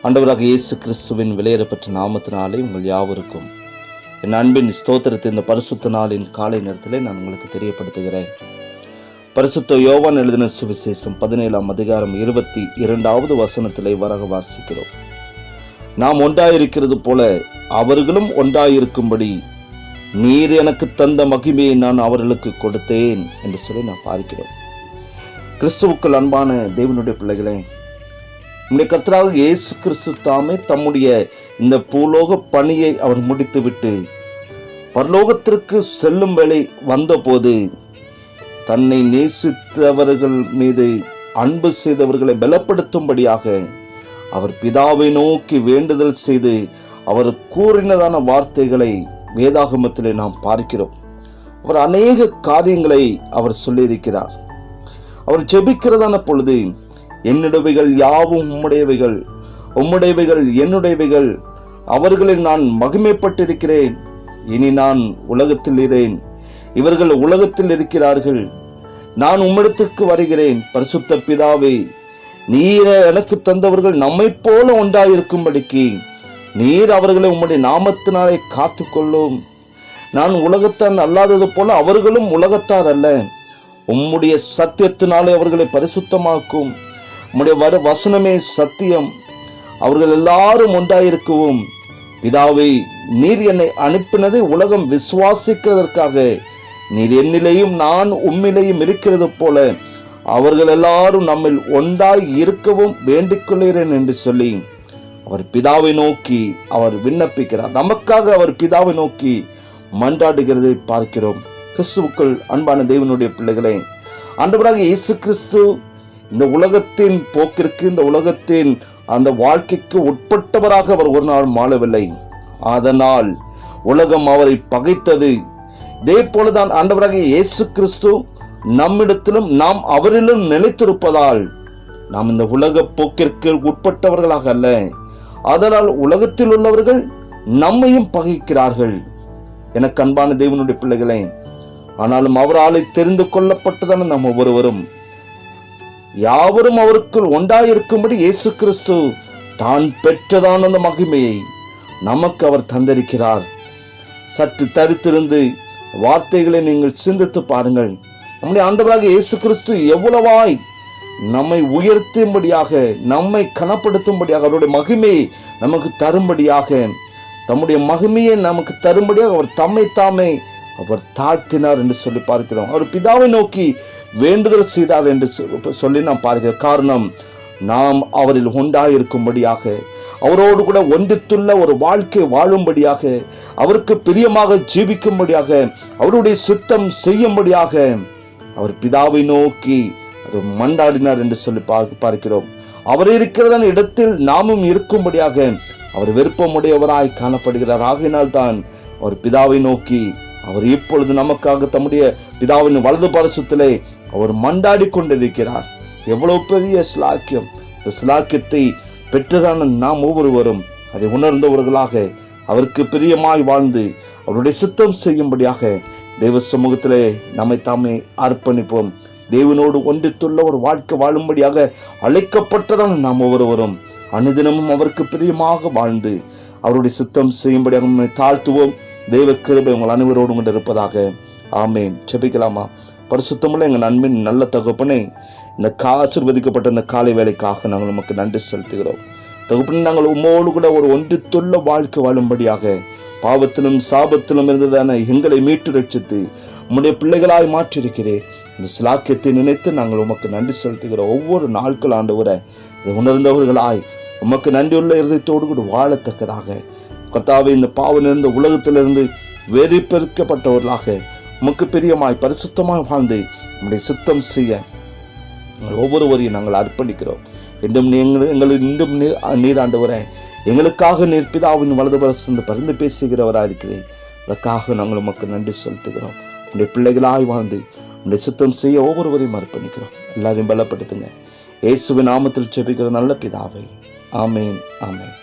ஆண்டவராக இயேசு கிறிஸ்துவின் விலையேறப்பட்ட நாமத்தினாலே உங்கள் யாவருக்கும் என் அன்பின் ஸ்தோத்திரத்தை இந்த பரிசுத்த நாளின் காலை நேரத்திலே நான் உங்களுக்கு தெரியப்படுத்துகிறேன். பரிசுத்த யோவான் எழுதின சுவிசேஷம் 17ஆம் அதிகாரம் 22வது வசனத்திலே வரக வாசிக்கிறோம். நாம் ஒன்றாயிருக்கிறது போல அவர்களும் ஒன்றாயிருக்கும்படி நீர் எனக்கு தந்த மகிமையை நான் அவர்களுக்கு கொடுத்தேன் என்று சொல்லி நான் பார்க்கிறோம். கிறிஸ்துவுக்குள் அன்பான தேவனுடைய பிள்ளைகளே, நம்முடைய கர்த்தராக இயேசு கிறிஸ்து தாமே தம்முடைய இந்த பூலோக பணியை அவர் முடித்துவிட்டு பரலோகத்திற்கு செல்லும் வேளை வந்தபோது தன்னை நேசித்தவர்கள் மீது அன்பு செய்தவர்களை பலப்படுத்தும்படியாக அவர் பிதாவை நோக்கி வேண்டுதல் செய்து அவர் கூறினதான வார்த்தைகளை வேதாகமத்திலே நாம் பார்க்கிறோம். அவர் அநேக காரியங்களை அவர் சொல்லியிருக்கிறார். அவர் ஜெபிக்கிறதான பொழுது, என்னுடையவைகள் யாவும் உம்முடையவைகள், உம்முடையவைகள் என்னுடையவைகள், அவர்களில் நான் மகிமைப்பட்டிருக்கிறேன். இனி நான் உலகத்தில் இருக்கிறேன், இவர்கள் உலகத்தில் இருக்கிறார்கள். நான் உம்மிடத்துக்கு வருகிறேன். பரிசுத்த பிதாவே, நீர் எனக்கு தந்தவர்கள் நம்மை போல ஒன்றாயிருக்கும்படிக்கு நீர் அவர்களை உம்முடைய நாமத்தினாலே காத்துக்கொள்ளும். நான் உலகத்தான் அல்லாதது போல அவர்களும் உலகத்தார் அல்ல. உம்முடைய சத்தியத்தினாலே அவர்களை பரிசுத்தமாக்கும். உம்முடைய வசனமே சத்தியம். அவர்கள் எல்லாரும் ஒன்றாயிருக்கவும். பிதாவை, நீர் என்னை அனுப்பினது உலகம் விசுவாசிக்கிறதற்காக. நீர் என்னிலேயும் நான் உம்மிலேயும் இருக்கிறது போல அவர்கள் எல்லாரும் நம்மில் ஒன்றாய் இருக்கவும் வேண்டிக் கொள்கிறேன் என்று சொல்லி அவர் பிதாவை நோக்கி அவர் விண்ணப்பிக்கிறார். நமக்காக அவர் பிதாவை நோக்கி மன்றாடுகிறதை பார்க்கிறோம். கிறிஸ்துவுக்குள் அன்பான தேவனுடைய பிள்ளைகளே, ஆண்டவராக இயேசு கிறிஸ்து இந்த உலகத்தின் போக்கிற்கு, இந்த உலகத்தின் அந்த வாழ்க்கைக்கு உட்பட்டவராக அவர் ஒரு நாள் வாழவில்லை. அதனால் உலகம் அவரை பகைத்தது. இதே போலதான் ஆண்டவராக இயேசு கிறிஸ்து நம்மிடத்திலும் நாம் அவரிலும் நிலைத்திருப்பதால் நாம் இந்த உலக போக்கிற்கு உட்பட்டவர்களாக அல்ல. அதனால் உலகத்தில் உள்ளவர்கள் நம்மையும் பகைக்கிறார்கள். எனக்கு அன்பான தேவனுடைய பிள்ளைகளே, ஆனாலும் அவரால் தெரிந்து கொள்ளப்பட்டதான நாம் ஒவ்வொருவரும் யாவரும் அவருக்குள் ஒன்றாயிருக்கும்படி இயேசு கிறிஸ்து தான் பெற்றதான அந்த மகிமையை நமக்கு அவர் தந்திருக்கிறார். சற்று தரித்திருந்து வார்த்தைகளை நீங்கள் சிந்தித்து பாருங்கள். நம்முடைய ஆண்டவராக இயேசு கிறிஸ்து எவ்வளவாய் நம்மை உயர்த்தும்படியாக, நம்மை கனப்படுத்தும்படியாக, அவருடைய மகிமையை நமக்கு தரும்படியாக, தம்முடைய மகிமையை நமக்கு தரும்படியாக அவர் தம்மை தாமே அவர் தாழ்த்தினார் என்று சொல்லி பார்க்கிறோம். அவர் பிதாவை நோக்கி வேண்டுதல் செய்தார் என்று சொல்லி நாம் பார்க்கிறோம். காரணம், நாம் அவரில் ஒன்றாயிருக்கும்படியாக, அவரோடு கூட ஒன்றித்துள்ள ஒரு வாழ்க்கை வாழும்படியாக, அவருக்கு பிரியமாக ஜீவிக்கும்படியாக, அவருடைய சித்தம் செய்யும்படியாக அவர் பிதாவை நோக்கி அவர் மன்றாடினார் என்று சொல்லி பார்க்கிறோம். அவர் இருக்கிறதான இடத்தில் நாமும் இருக்கும்படியாக அவர் விருப்பமுடையவராய் காணப்படுகிறார். ஆகையினால் தான் அவர் பிதாவை நோக்கி அவர் இப்பொழுது நமக்காக தம்முடைய பிதாவின் வலது பாரசத்திலே அவர் மன்றாடி கொண்டிருக்கிறார். எவ்வளவு பெரிய ஸ்லாக்கியம்! இந்த ஸ்லாக்கியத்தை பெற்றதான நாம் ஒவ்வொருவரும் அதை உணர்ந்தவர்களாக அவருக்கு பிரியமாய் வாழ்ந்து அவருடைய சித்தம் செய்யும்படியாக தெய்வ சமூகத்திலே நம்மை தாமே அர்ப்பணிப்போம். தேவனோடு ஒன்றித்துள்ள ஒரு வாழ்க்கை வாழும்படியாக அழைக்கப்பட்டதான நாம் ஒவ்வொருவரும் அனுதினமும் அவருக்கு பிரியமாக வாழ்ந்து அவருடைய சித்தம் செய்யும்படியாக நம்மை தாழ்த்துவோம். தெய்வ கிருபை உங்கள் அனைவரோடு கொண்டு இருப்பதாக. ஆமேன். ஜெபிக்கலாமா? பரிசுத்தமுள்ள எங்கள் அன்பின் நல்ல தகப்பனே, இந்த ஆசீர்வதிக்கப்பட்ட இந்த காலை வேலைக்காக நாங்கள் நமக்கு நன்றி செலுத்துகிறோம். தகப்பனே, நாங்கள் உம்மோடு கூட ஒரு ஒன்றித்துள்ள வாழ்க்கை வாழும்படியாக பாவத்திலும் சாபத்திலும் இருந்ததான எங்களை மீட்டு ரட்சித்து உம்முடைய பிள்ளைகளாய் மாற்றிருக்கிறேன். இந்த சிலாக்கியத்தை நினைத்து நாங்கள் உமக்கு நன்றி செலுத்துகிறோம். ஒவ்வொரு நாட்கள் ஆண்டவரை அதை உணர்ந்தவர்களாய் உமக்கு நன்றியுள்ள இருதயத்தோடு கூட வாழத்தக்கதாக கர்த்தாவே, இந்த பாவம் இருந்த உலகத்திலிருந்து வெறிப்பெருக்கப்பட்டவர்களாக உமக்கு பிரியமாய் பரிசுத்தமாய் வாழ்ந்து நம்முடைய சித்தம் செய்ய ஒவ்வொருவரையும் நாங்கள் அர்ப்பணிக்கிறோம். இன்னும் எங்களை இன்னும் நீராண்டவரை எங்களுக்காக நீர் பிதாவின் வலது பரிசு பரிந்து பேசுகிறவராக இருக்கிறேன். அதற்காக நாங்கள் உமக்கு நன்றி செலுத்துகிறோம். உடைய பிள்ளைகளாய் வாழ்ந்து உடைய சித்தம் செய்ய ஒவ்வொருவரையும் அர்ப்பணிக்கிறோம். எல்லாரையும் பலப்படுத்துங்க. இயேசுவின் நாமத்தில் ஜெபிக்கிற நல்ல பிதாவே. ஆமேன், ஆமேன்.